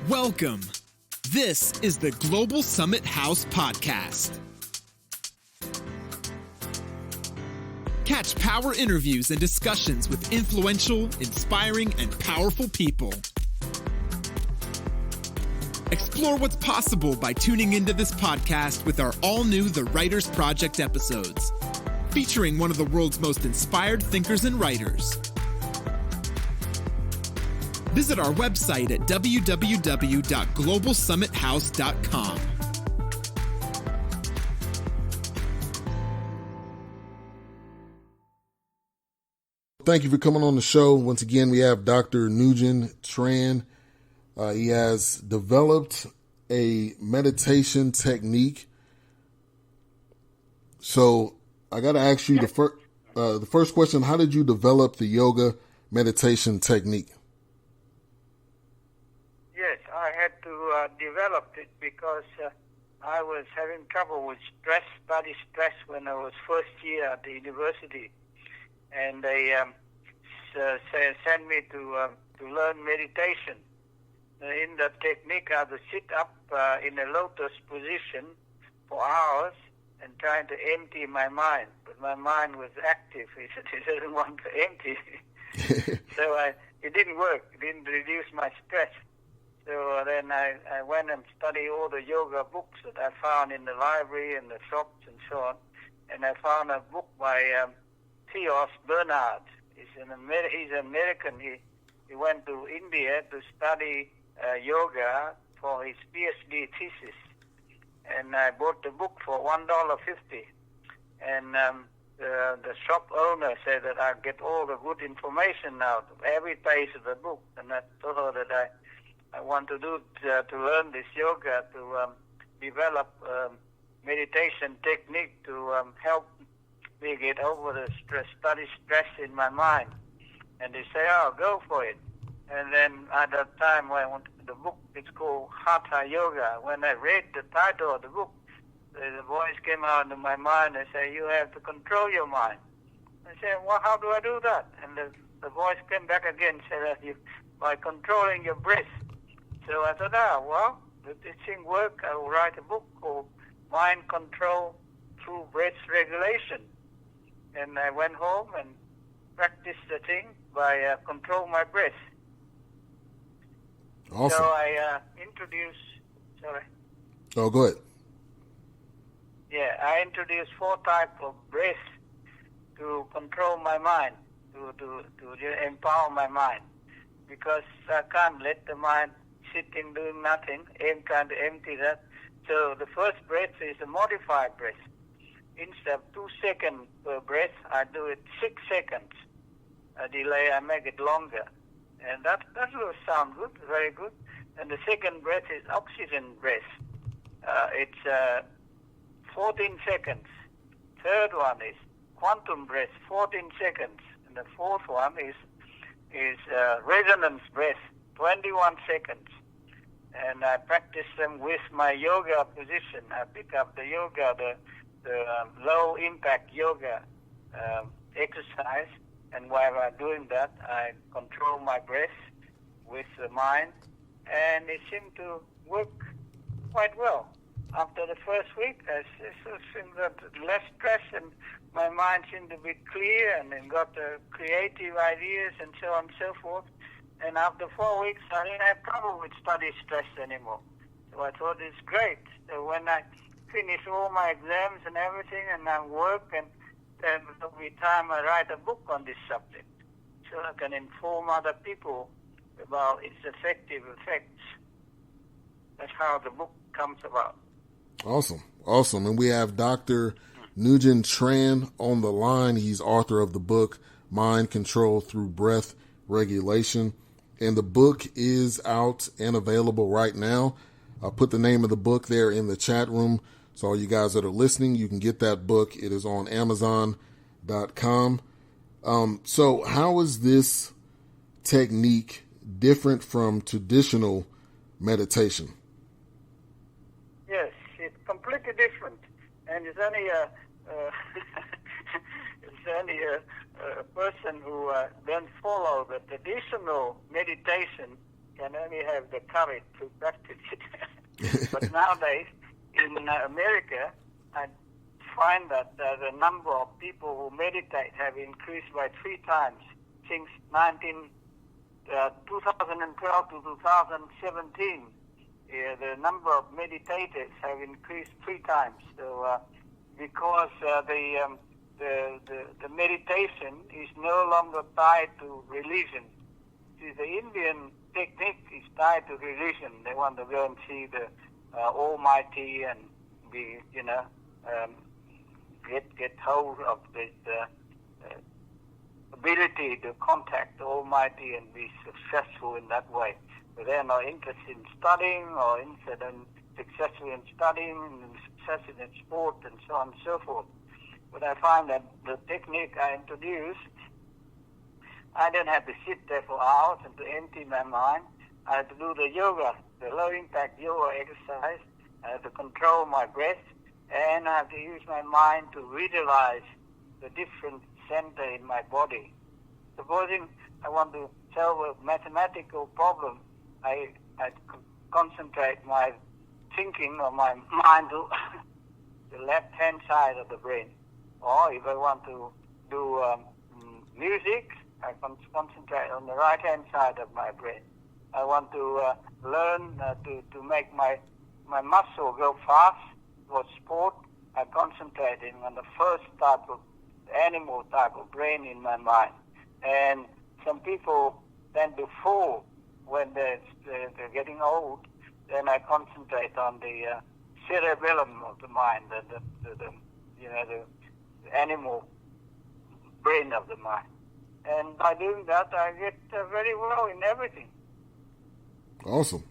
Welcome. This is the Global Summit House podcast. Catch power interviews and discussions with influential, inspiring, and powerful people. Explore what's possible by tuning into this podcast with our all-new The Writers Project episodes, featuring one of the world's most inspired thinkers and writers. Visit our website at www.globalsummithouse.com. Thank you for coming on the show. Once again, we have Dr. Nguyen Tran. He has developed a meditation technique. So I got to ask you the first question. How did you develop the yoga meditation technique? Yes, I had to develop it because I was having trouble with study stress when I was first year at the university. And they sent me to learn meditation. In that technique, I would sit up in a lotus position for hours and trying to empty my mind. But my mind was active. It doesn't want to empty. So it didn't work. It didn't reduce my stress. So then I went and studied all the yoga books that I found in the library and the shops and so on. And I found a book by Theos Bernard. He's an American. He went to India to study yoga for his PhD thesis. And I bought the book for $1.50. And the shop owner said that I get all the good information out of every page of the book. And I told her that I want to do to learn this yoga to develop meditation technique to help me get over the study stress in my mind. And they say, oh, go for it. And then at that time, when I went to the book, it's called Hatha Yoga. When I read the title of the book, the voice came out of my mind and said, you have to control your mind. I said, well, how do I do that? And the voice came back again and said, by controlling your breath. So I thought, well, if this thing work, I will write a book called Mind Control Through Breath Regulation. And I went home and practiced the thing by control my breath. Awesome. So I introduced, Oh, go ahead. Yeah, I introduced 4 types of breath to control my mind, to empower my mind. Because I can't let the mind sitting doing nothing, trying to empty that. So the first breath is a modified breath. Instead of 2 seconds per breath, I do it 6 seconds. A delay, I make it longer. And that will sound good, very good. And the second breath is oxygen breath. It's 14 seconds. Third one is quantum breath, 14 seconds. And the fourth one is resonance breath, 21 seconds. And I practice them with my yoga position. I pick up the yoga, the low impact yoga exercise, and while I'm doing that, I control my breath with the mind, and it seemed to work quite well. After the first week, I seemed that less stress, and my mind seemed to be clear, and then got creative ideas and so on and so forth. And after 4 weeks, I didn't have trouble with study stress anymore. So I thought it's great. So when I finish all my exams and everything, and I work, and then every time I write a book on this subject, so I can inform other people about its effective effects. That's how the book comes about. Awesome. And we have Dr. Nguyen Tran on the line. He's author of the book, Mind Control Through Breath Regulation. And the book is out and available right now. I'll put the name of the book there in the chat room. So all you guys that are listening, you can get that book. It is on Amazon.com. So how is this technique different from traditional meditation? Yes, it's completely different. And it's only a person who doesn't follow the traditional meditation can only have the courage to practice it. But nowadays, in America, I find that the number of people who meditate have increased by 3 times since 2012 to 2017. The number of meditators have increased 3 times. So, because the meditation is no longer tied to religion. See, the Indian technique is tied to religion. They want to go and see the Almighty and be, get hold of this ability to contact the Almighty and be successful in that way. So they're not interested in studying or successful in studying and successful in sport and so on and so forth. But I find that the technique I introduced, I don't have to sit there for hours and to empty my mind. I have to do the yoga, the low-impact yoga exercise. I have to control my breath, and I have to use my mind to visualize the different center in my body. Supposing I want to solve a mathematical problem, I concentrate my thinking or my mind to the left-hand side of the brain. Or if I want to do music, I concentrate on the right-hand side of my brain. I want to learn to make my muscle go fast for sport. I concentrate on the first type of animal type of brain in my mind. And some people tend to fall when they're getting old. Then I concentrate on the cerebellum of the mind, the animal brain of the mind. And by doing that, I get very well in everything. Awesome.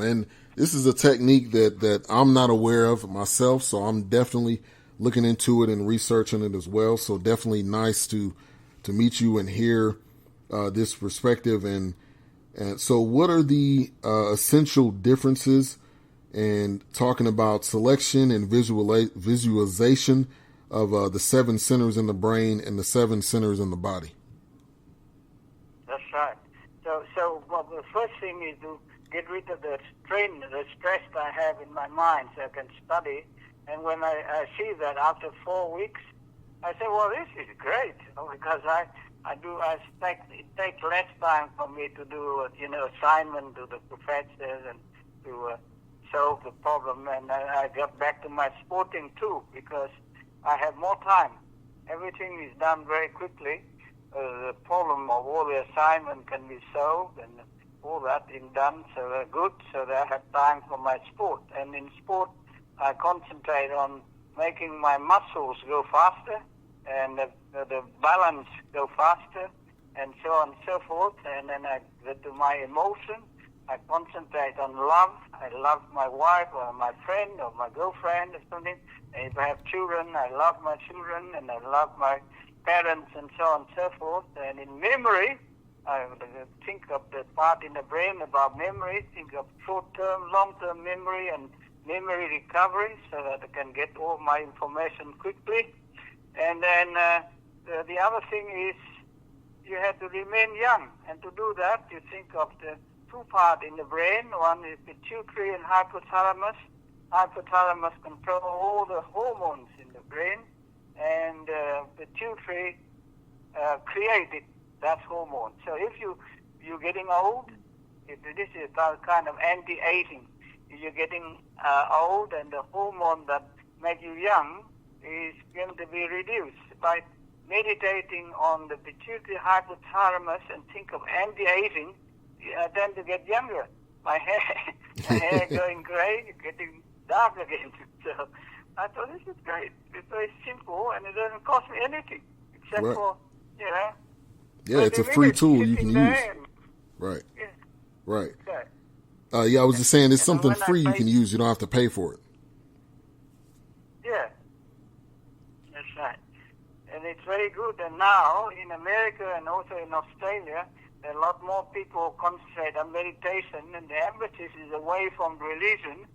And this is a technique that I'm not aware of myself, so I'm definitely looking into it and researching it as well. So definitely nice to meet you and hear this perspective. And so what are the essential differences in talking about selection and visualization of the 7 centers in the brain and the 7 centers in the body? That's right. So the first thing is to get rid of the stress I have in my mind so I can study. And when I see that after 4 weeks, I say, well, this is great, because it takes less time for me to do, assignment to the professors and to solve the problem. And I got back to my sporting too, because I have more time. Everything is done very quickly. The problem of all the assignment can be solved and all that is done, so they're good, so that I have time for my sport. And in sport, I concentrate on making my muscles go faster and the balance go faster and so on and so forth. And then I get to my emotion. I concentrate on love. I love my wife or my friend or my girlfriend or something. And if I have children, I love my children and I love my parents and so on and so forth. And in memory, I think of the part in the brain about memory, think of short-term, long-term memory and memory recovery so that I can get all my information quickly. And then the other thing is you have to remain young. And to do that, you think of the 2 parts in the brain. One is pituitary and hypothalamus. Hypothalamus control all the hormones in the brain. And pituitary created that hormone. So if you're getting old, this is a kind of anti-aging. If you're getting old and the hormone that make you young is going to be reduced. By meditating on the pituitary hypothalamus and think of anti-aging, I tend to get younger. My hair going gray, getting dark again. So I thought, this is great. It's very simple and it doesn't cost me anything except for, Yeah, it's a free tool you can use. Right. Yeah. Right. Okay. I was just saying it's something free you can use. You don't have to pay for it. Yeah. That's right. And it's very good. And now in America and also in Australia, a lot more people concentrate on meditation, and the emphasis is away from religion.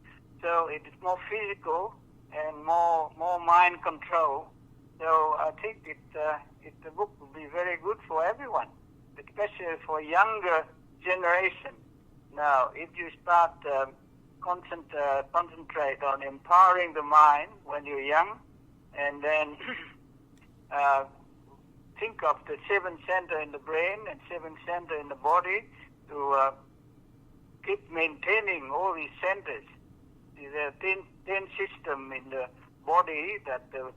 So it is more physical and more mind control. So I think the book will be very good for everyone, especially for younger generation. Now, if you start concentrate on empowering the mind when you're young, and then think of the 7 center in the brain and 7 center in the body to keep maintaining all these centers. There's a 10 system in the body that the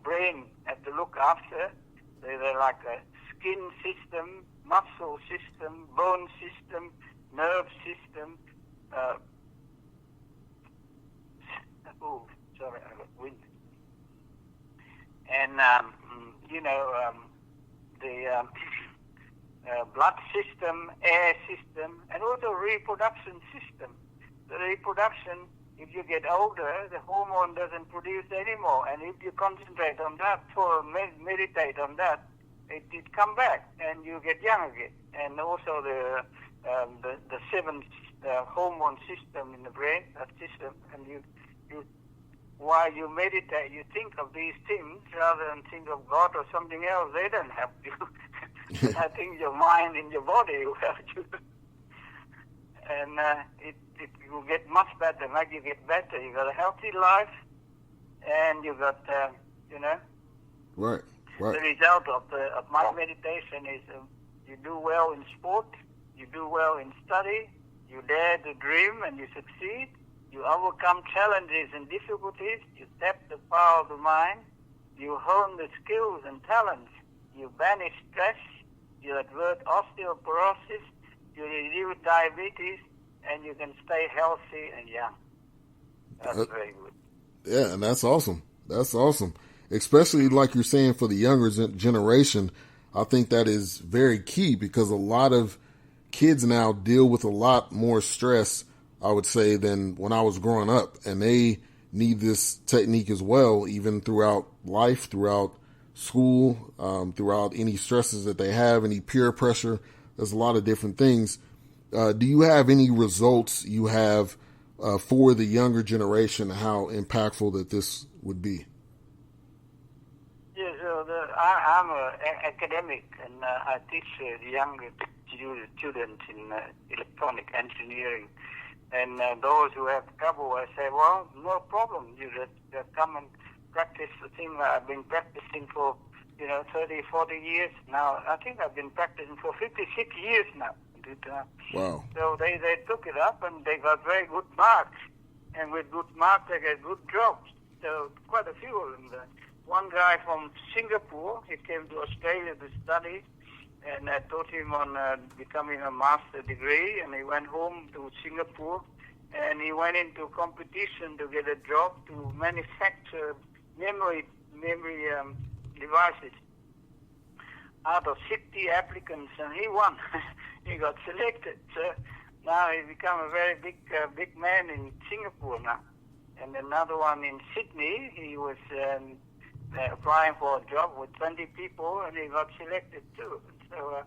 brain has to look after. They're like a skin system, muscle system, bone system, nerve system. Sorry, I got wind. And the blood system, air system, and also reproduction system. The reproduction, if you get older, the hormone doesn't produce anymore, and if you concentrate on that, meditate on that, it come back, and you get young again. And also the 7th hormone system in the brain, that system, and you while you meditate, you think of these things rather than think of God or something else. They don't help you. I think your mind and your body will help you. And it will get much better. Like you get better. You got a healthy life, and you got Right. The result of my meditation is you do well in sport, you do well in study, you dare to dream and you succeed, you overcome challenges and difficulties, you tap the power of the mind, you hone the skills and talents, you banish stress, you avert osteoporosis, you reduce diabetes, and you can stay healthy and young. That's very good. Yeah, and that's awesome. That's awesome. Especially like you're saying for the younger generation, I think that is very key because a lot of kids now deal with a lot more stress, I would say, than when I was growing up. And they need this technique as well, even throughout life, throughout school, throughout any stresses that they have, any peer pressure. There's a lot of different things. Do you have any results you have for the younger generation, how impactful that this would be? Yes, I'm an academic, and I teach the younger students in electronic engineering. And those who have trouble, I say, well, no problem. You just come and practice the thing I've been practicing for, 30, 40 years now. I think I've been practicing for 56 years now. Wow. So they took it up and they got very good marks. And with good marks, they get good jobs. So quite a few of them. One guy from Singapore, he came to Australia to study, and I taught him on becoming a master degree, and he went home to Singapore, and he went into competition to get a job to manufacture memory devices. Out of 60 applicants, and he won. He got selected. So now he's become a very big man in Singapore now. And another one in Sydney, he was applying for a job with 20 people, and he got selected too. So,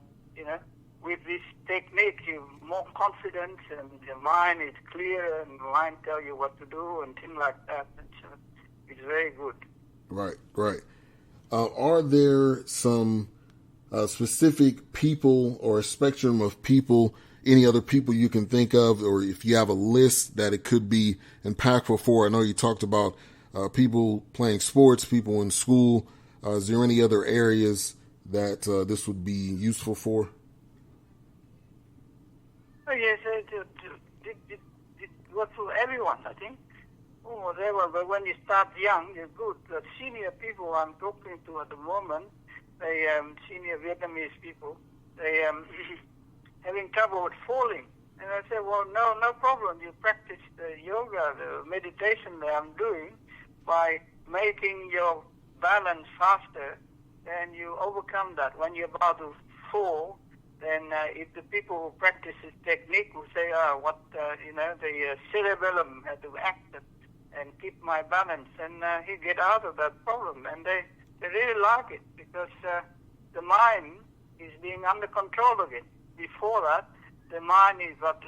with this technique, you're more confident, and your mind is clear, and the mind tell you what to do, and things like that. And so it's very good. Right. Are there some specific people or a spectrum of people, any other people you can think of, or if you have a list that it could be impactful for? I know you talked about people playing sports, people in school. Is there any other areas that this would be useful for? Oh, yes, it works for everyone, I think. Whatever, but when you start young, you're good. The senior people I'm talking to at the moment, they senior Vietnamese people, they having trouble with falling. And I said, well, no problem. You practice the yoga, the meditation that I'm doing, by making your balance faster, and you overcome that. When you're about to fall, then if the people who practice this technique will say, the cerebellum had to act and keep my balance, and he get out of that problem. And they really like it because the mind is being under control again. Before that, the mind is got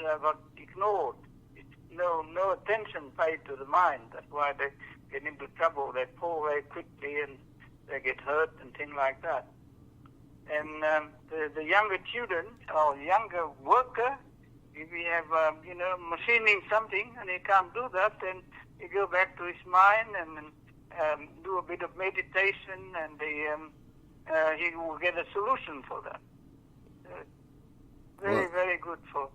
ignored. It's no attention paid to the mind. That's why they get into trouble. They fall very quickly and they get hurt and things like that. And the younger student or younger worker, If we have, machining something and he can't do that, then you go back to his mind and do a bit of meditation, and he will get a solution for that. Very good for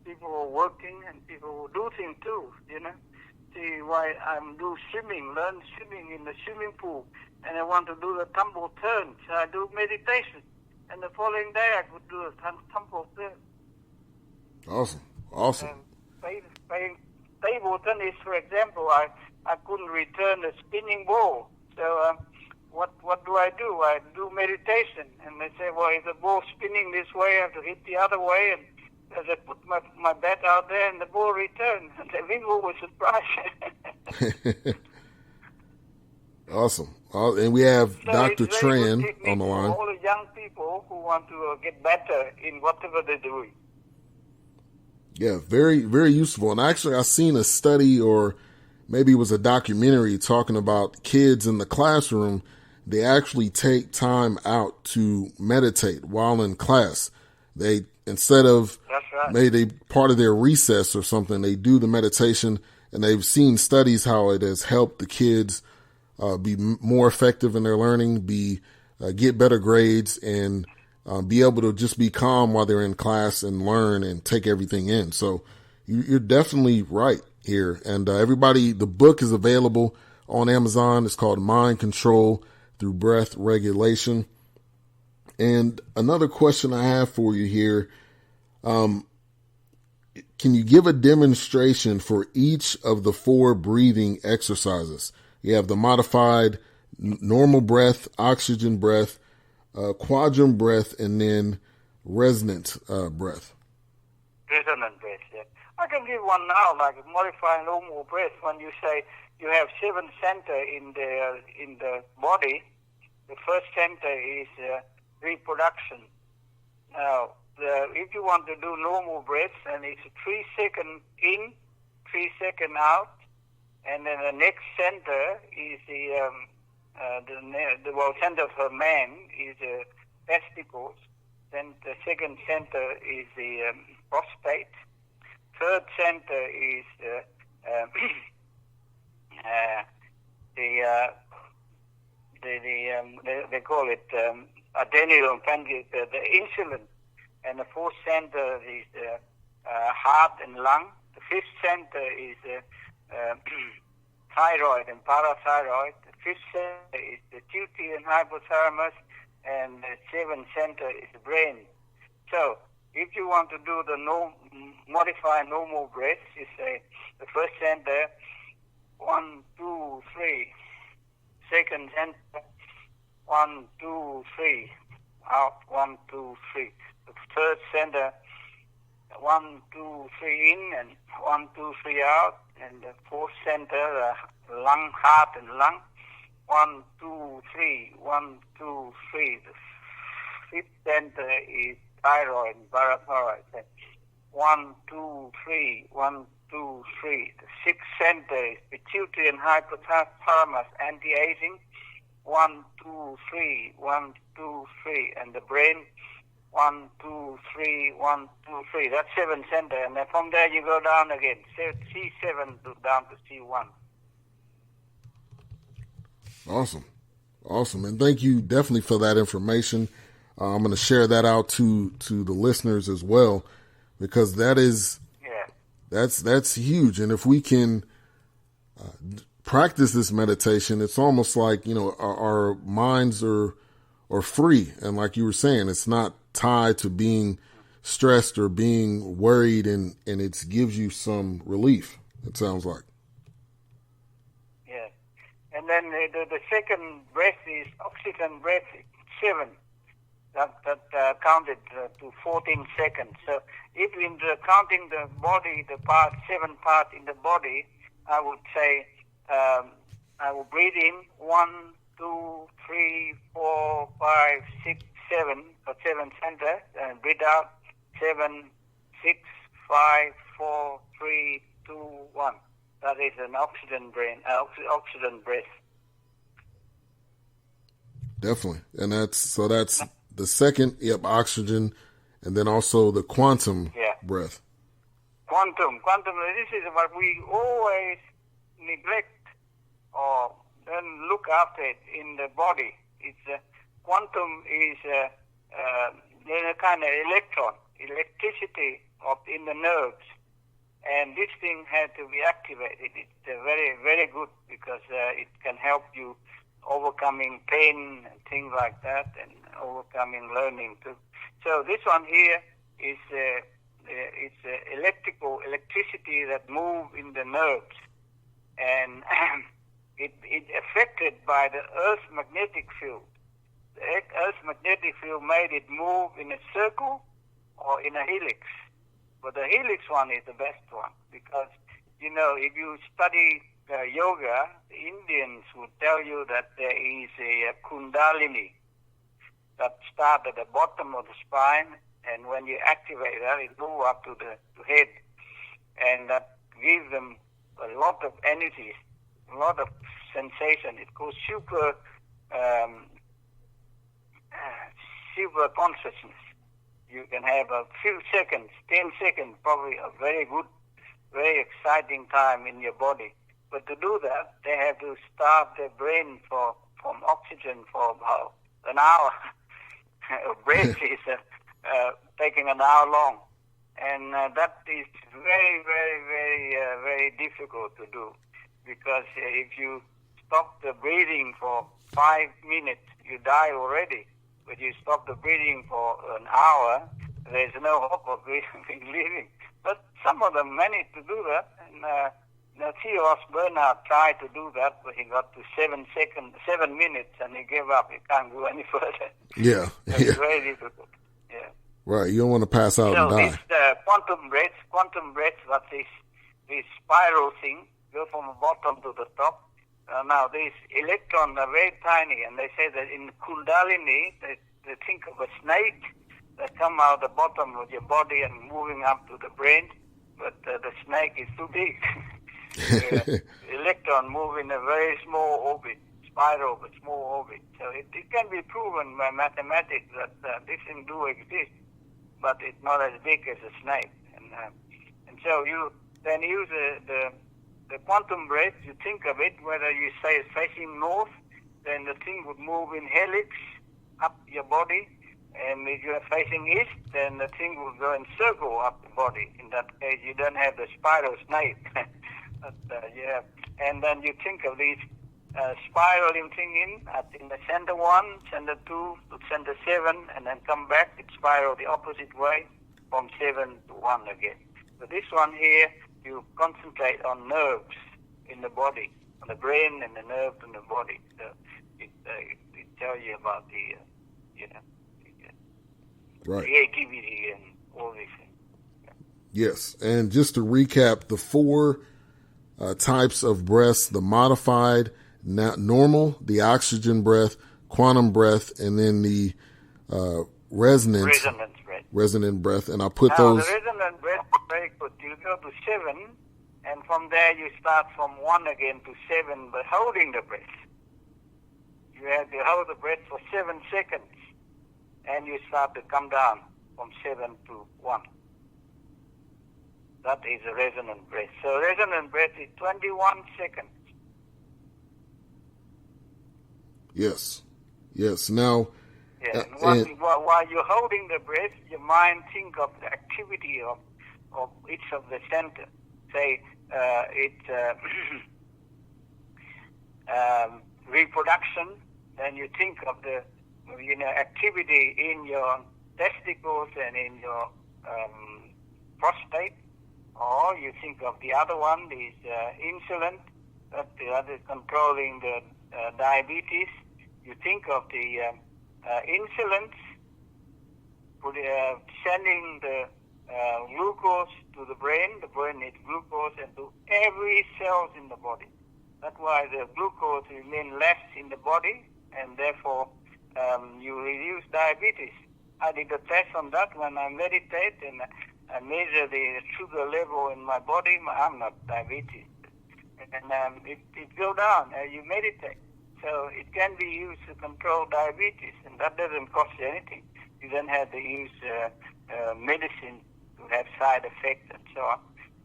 people who are working and people who do things too, See why do swimming, learn swimming in the swimming pool, and I want to do the tumble turn, so I do meditation, and the following day I could do a tumble turn. Awesome. Playing table tennis, for example, I couldn't return a spinning ball, so what do? I do meditation, and they say, well, if the ball's spinning this way, I have to hit the other way, and as I put my bat out there, and the ball returned, and the people were surprised. Awesome. And we have Dr. Tran on the line. For all the young people who want to get better in whatever they're doing. Yeah, very, very useful. And actually, I've seen a study, or maybe it was a documentary, talking about kids in the classroom. They actually take time out to meditate while in class. They, instead of maybe part of their recess or something, they do the meditation, and they've seen studies how it has helped the kids be more effective in their learning, get better grades, and be able to just be calm while they're in class and learn and take everything in. So you're definitely right here. And everybody, the book is available on Amazon. It's called Mind Control Through Breath Regulation. And another question I have for you here, can you give a demonstration for each of the 4 breathing exercises? You have the modified normal breath, oxygen breath, quadrant breath, and then resonant breath. Resonant breath, yeah. I can give one now, like modified normal breath. When you say you have 7 centers in the body, the first center is reproduction. Now, if you want to do normal breath, and it's 3 seconds in, 3 seconds out, and then the next center is the center for man is the testicles. Then the second center is the prostate. Third center is they call it adrenal pancreas, the insulin. And the fourth center is the heart and lung. The fifth center is thyroid and parathyroid. The fifth center is the pituitary and hypothalamus, and the seventh center is the brain. So, if you want to do the modified normal breath, you say the first center, 1, 2, 3. Second center, 1, 2, 3. Out, 1, 2, 3. The third center, 1, 2, 3 in, and 1, 2, 3 out. And the fourth center, lung, heart, and lung. 1, 2, 3. 1, 2, 3. The fifth center is thyroid and parathyroid. 1, 2, 3. 1, 2, 3. The sixth center is pituitary and hypothalamus, anti-aging. 1, 2, 3. 1, 2, 3. And the brain, 1, 2, 3. 1, 2, 3. That's 7 center. And then from there you go down again. C7 down to C1. Awesome. And thank you definitely for that information. I'm going to share that out to the listeners as well, because that is, that's huge. And if we can practice this meditation, it's almost like, our minds are free. And like you were saying, it's not tied to being stressed or being worried, and it gives you some relief, it sounds like. Yeah. And then the second breath is oxygen breath, 7. That counted to 14 seconds. So if in counting the body, the 7 parts in the body, I would say I will breathe in 1, 2, 3, 4, 5, 6, 7 for 7 center, and breathe out 7, 6, 5, 4, 3, 2, 1. That is an oxygen breath. Definitely, and that's the second, oxygen, and then also the quantum breath. Quantum. This is what we always neglect or don't look after it in the body. It's quantum is a kind of electricity in the nerves, and this thing has to be activated. It's very, very good because it can help you overcoming pain and things like that, and overcoming learning too. So this one here is it's electricity that move in the nerves, and it's affected by the Earth's magnetic field. The Earth's magnetic field made it move in a circle or in a helix. But the helix one is the best one because, if you study yoga, the Indians would tell you that there is a kundalini that starts at the bottom of the spine, and when you activate that, it moves up to the head, and that gives them a lot of energy, a lot of sensation. It goes super consciousness. You can have a few seconds, 10 seconds, probably a very good, very exciting time in your body. But to do that, they have to starve their brain from oxygen for about an hour. Breath is taking an hour long. And that is very, very, very, very difficult to do. Because if you stop the breathing for 5 minutes, you die already. But you stop the breathing for an hour, there's no hope of living. But some of them manage to do that. And Theodore Bernard tried to do that, but he got to 7 minutes, and he gave up. He can't go any further. Yeah. It's very difficult. Yeah. Right. You don't want to pass out and die. So this quantum breath, what this spiral thing, go from the bottom to the top. Now, these electrons are very tiny, and they say that in Kundalini, they think of a snake that come out the bottom of your body and moving up to the brain, but the snake is too big. Electron move in a very small orbit, spiral but small orbit. So it can be proven by mathematics that this thing do exist, but it's not as big as a snake. And so you then use the quantum breath. You think of it, whether you say it's facing north, then the thing would move in helix up your body, and if you're facing east, then the thing will go in circle up the body. In that case, you don't have the spiral snake. But, and then you think of these spiraling thing in the center 1, center 2, to center 7, and then come back. It spiral the opposite way from 7 to 1 again. So this one here, you concentrate on nerves in the body, on the brain and the nerves in the body. So it tells you about the creativity and all these things. Yeah. Yes, and just to recap, the 4 types of breaths: the modified, normal, the oxygen breath, quantum breath, and then the resonant breath. And I put those. The resonant breath is very good. You go to 7, and from there you start from 1 again to 7, but holding the breath. You have to hold the breath for 7 seconds, and you start to come down from 7 to 1. That is a resonant breath. So resonant breath is 21 seconds. Yes. Now, while you're holding the breath, your mind think of the activity of each of the center. Say it's reproduction. Then you think of the activity in your testicles and in your prostate. Or you think of the other one is insulin, that the other controlling the diabetes. You think of the insulins, sending the glucose to the brain. The brain needs glucose and to every cell in the body. That's why the glucose remains less in the body, and therefore you reduce diabetes. I did a test on that when I meditate, and I measure the sugar level in my body. I'm not diabetes. And it go down as you meditate. So it can be used to control diabetes, and that doesn't cost you anything. You don't have to use medicine to have side effects and so on.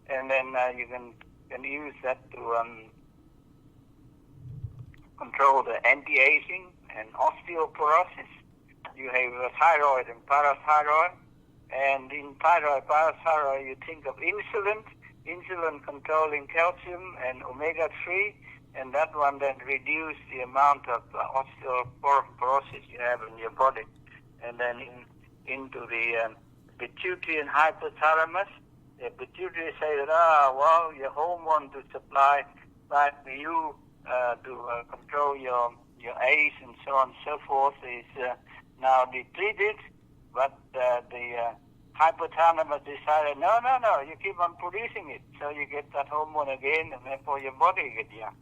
and then you can use that to control the anti-aging and osteoporosis. You have thyroid and parathyroid, and in thyroid, parathyroid, you think of insulin controlling calcium and omega-3, and that one then reduce the amount of osteoporosis you have in your body. And then into the pituitary and hypothalamus, the pituitary say that, your hormone to supply like you to control your age and so on and so forth is now depleted, but the hypothalamus decided, no, you keep on producing it, so you get that hormone again, and therefore your body gets young,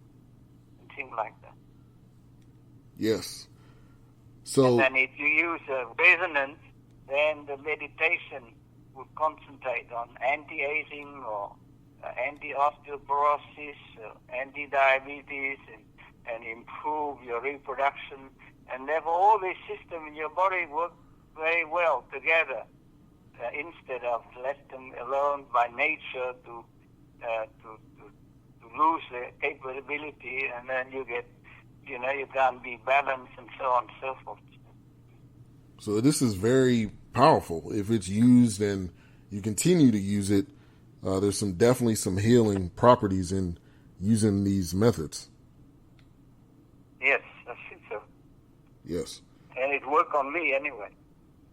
and things like that. Yes. So, and then if you use resonance, then the meditation would concentrate on anti-aging or anti-osteoporosis, anti-diabetes, and improve your reproduction. And therefore, all these systems in your body work very well together instead of let them alone by nature to lose their capability, and then you get, you can't be balanced and so on and so forth. So this is very powerful. If it's used and you continue to use it, there's definitely some healing properties in using these methods. Yes, I think so. Yes. And it worked on me anyway.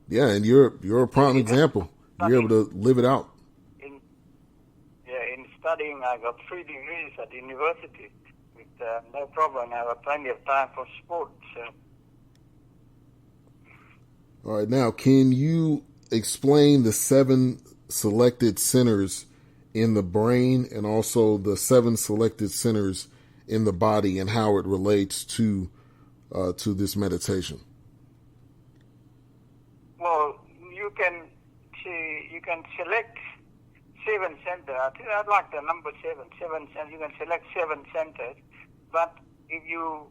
Yeah, and you're a prime example. You're able to live it out. In studying, I got 3 degrees at university with no problem. I have plenty of time for sports. All right, now can you explain the 7 selected centers in the brain and also the 7 selected centers in the body and how it relates to this meditation? Well, you can select 7 centers. I'd like the number 7 centers. You can select 7 centers, but if you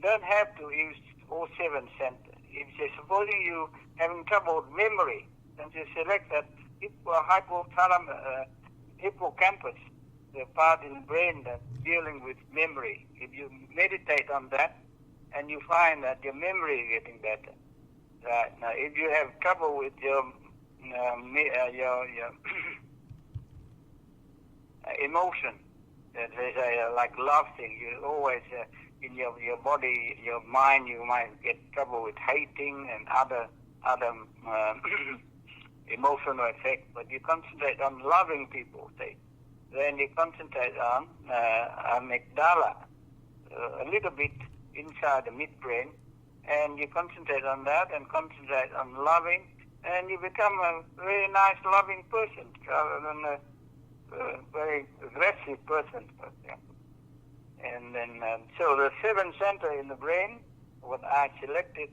don't have to use all 7 centers. If you're supposing you having trouble with memory, then you select that hippocampus, the part in the brain that's dealing with memory. If you meditate on that, and you find that your memory is getting better. Right. Now, if you have trouble with your emotion, that is like love thing, you always in your body, your mind, you might get trouble with hating and other emotional effects. But you concentrate on loving people, say. Then you concentrate on amygdala, a little bit inside the midbrain, and you concentrate on that and concentrate on loving, and you become a very nice, loving person rather than a very aggressive person, for example. And then, so the 7 centers in the brain, what I selected,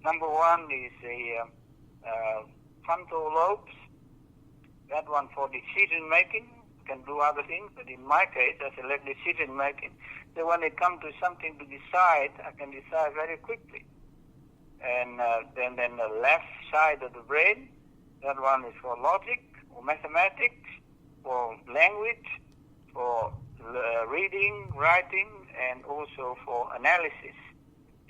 number 1 is the frontal lobes. That one for decision making. Can do other things, but in my case, I select decision making. So when it comes to something to decide, I can decide very quickly. And then the left side of the brain, that one is for logic, or mathematics, for language, for reading, writing, and also for analysis.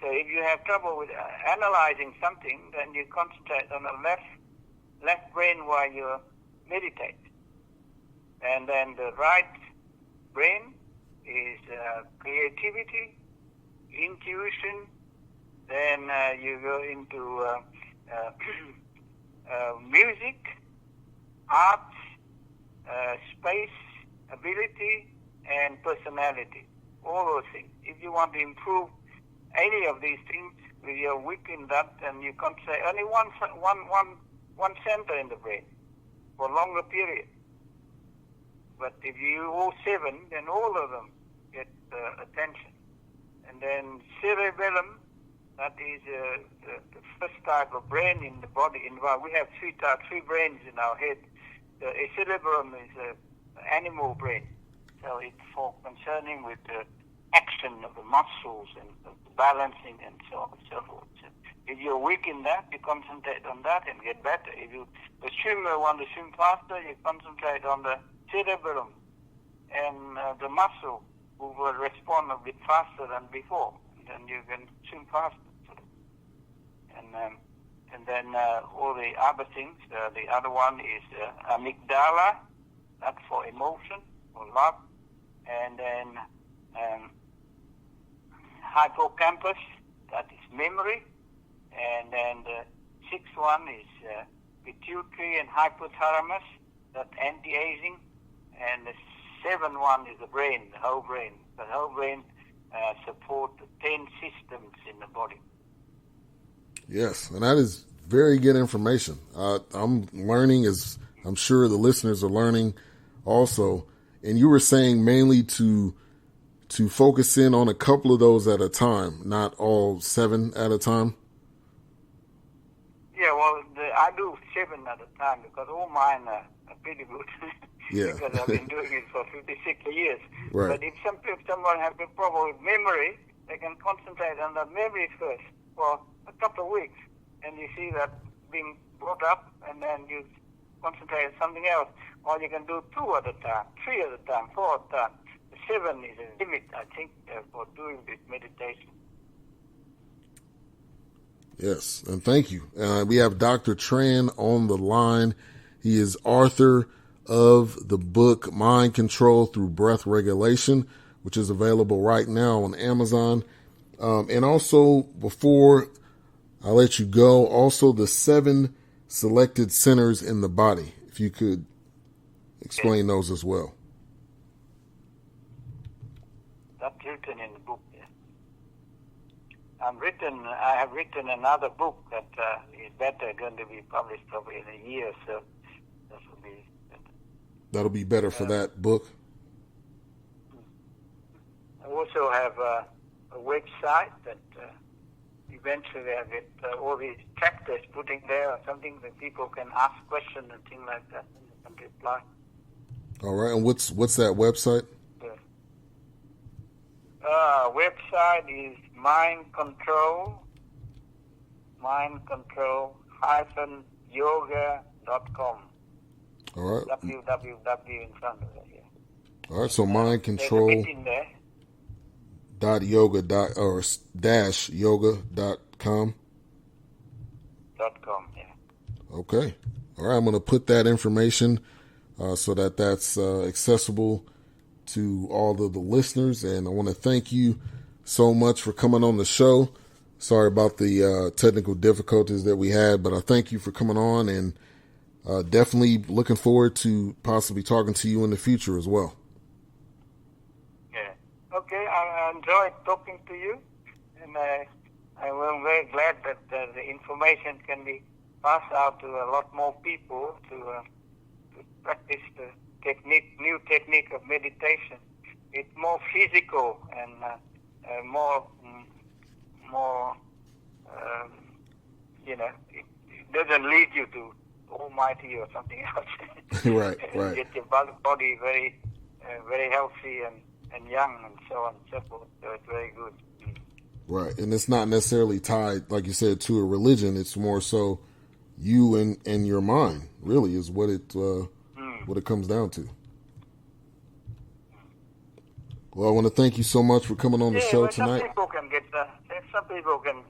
So if you have trouble with analyzing something, then you concentrate on the left brain while you meditate. And then the right brain is creativity, intuition. Then you go into music, arts, space, ability, and personality. All those things. If you want to improve any of these things with your weak in that, then you concentrate only one center in the brain for a longer period. But if you use all 7, then all of them get attention. And then cerebellum, that is the first type of brain in the body. We have 3 brains in our head. The cerebellum is an animal brain. So it's for concerning with the action of the muscles and the balancing and so on and so forth. So if you're weak in that, you concentrate on that and get better. If the swimmer want to swim faster, you concentrate on the cerebellum and the muscle who will respond a bit faster than before. Then you can swim faster. And then all the other things. The other one is amygdala, that's for emotion or love. And then hippocampus, that is memory. And then the sixth one is pituitary and hypothalamus, that's anti-aging. And the seventh one is the brain, the whole brain. The whole brain supports 10 systems in the body. Yes, and that is very good information. I'm learning, as I'm sure the listeners are learning also. And you were saying mainly to focus in on a couple of those at a time, not all 7 at a time? Yeah, well, I do 7 at a time because all mine are pretty good. Yeah. Because I've been doing it for 56 years. Right. But if someone has a problem with memory, they can concentrate on that memory first for a couple of weeks. And you see that being brought up, and then you concentrate on something else. Or you can do 2 at a time, 3 at a time, 4 at a time. 7 is a limit, I think, for doing this meditation. Yes, and thank you. We have Dr. Tran on the line. He is author of the book Mind Control Through Breath Regulation, which is available right now on Amazon. And also, before I let you go, also the 7 selected centers in the body, if you could explain those as well. That's written in the book. Yeah. I have written another book that is better, going to be published probably in a year, so that will be better. That'll be better for that book. I also have a website that eventually I get all these chapters put in there or something that people can ask questions and things like that and reply. All right, and what's that website? Website is mindcontrol-yoga.com. All right. www in front of it, yeah. All right, so mind control .yoga.com. .com, yeah. Okay. All right, I'm going to put that information so that's accessible to all of the listeners. And I want to thank you so much for coming on the show. Sorry about the technical difficulties that we had, but I thank you for coming on, and definitely looking forward to possibly talking to you in the future as well. Yeah. Okay, I enjoyed talking to you, and I'm very glad that the information can be passed out to a lot more people to practice the new technique of meditation. It's more physical and more it doesn't lead you to Almighty or something else. Right. Get your body very, very healthy and young and so on and so forth. So it's very good. Right, and it's not necessarily tied, like you said, to a religion. It's more so you and your mind, really, is what it comes down to. Well, I want to thank you so much for coming on the show tonight. Some people can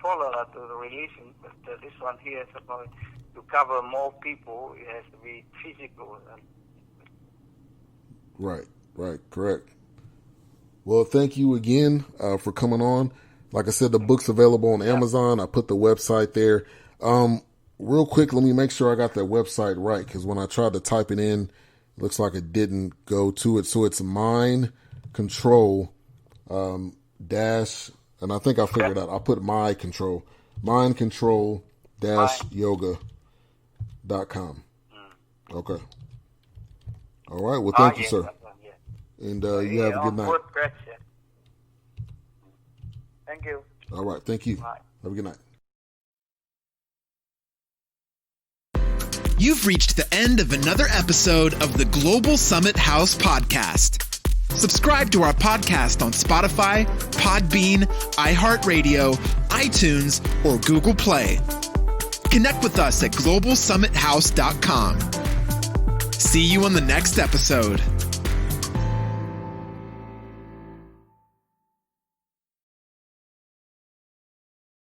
follow that to the religion, but this one here is about to cover more people. It has to be physical. Right, correct. Well, thank you again for coming on. Like I said, the book's available on Amazon. I put the website there. Real quick, let me make sure I got that website right, because when I tried to type it in, it looks like it didn't go to it. So it's Mind Control dash, and I think I figured out. I put Mind Control yoga.com. Okay. All right. Well, thank you, sir. And you have a good night. Thank you. All right. Thank you. Bye. Have a good night. You've reached the end of another episode of the Global Summit House podcast. Subscribe to our podcast on Spotify, Podbean, iHeartRadio, iTunes, or Google Play. Connect with us at globalsummithouse.com. See you on the next episode.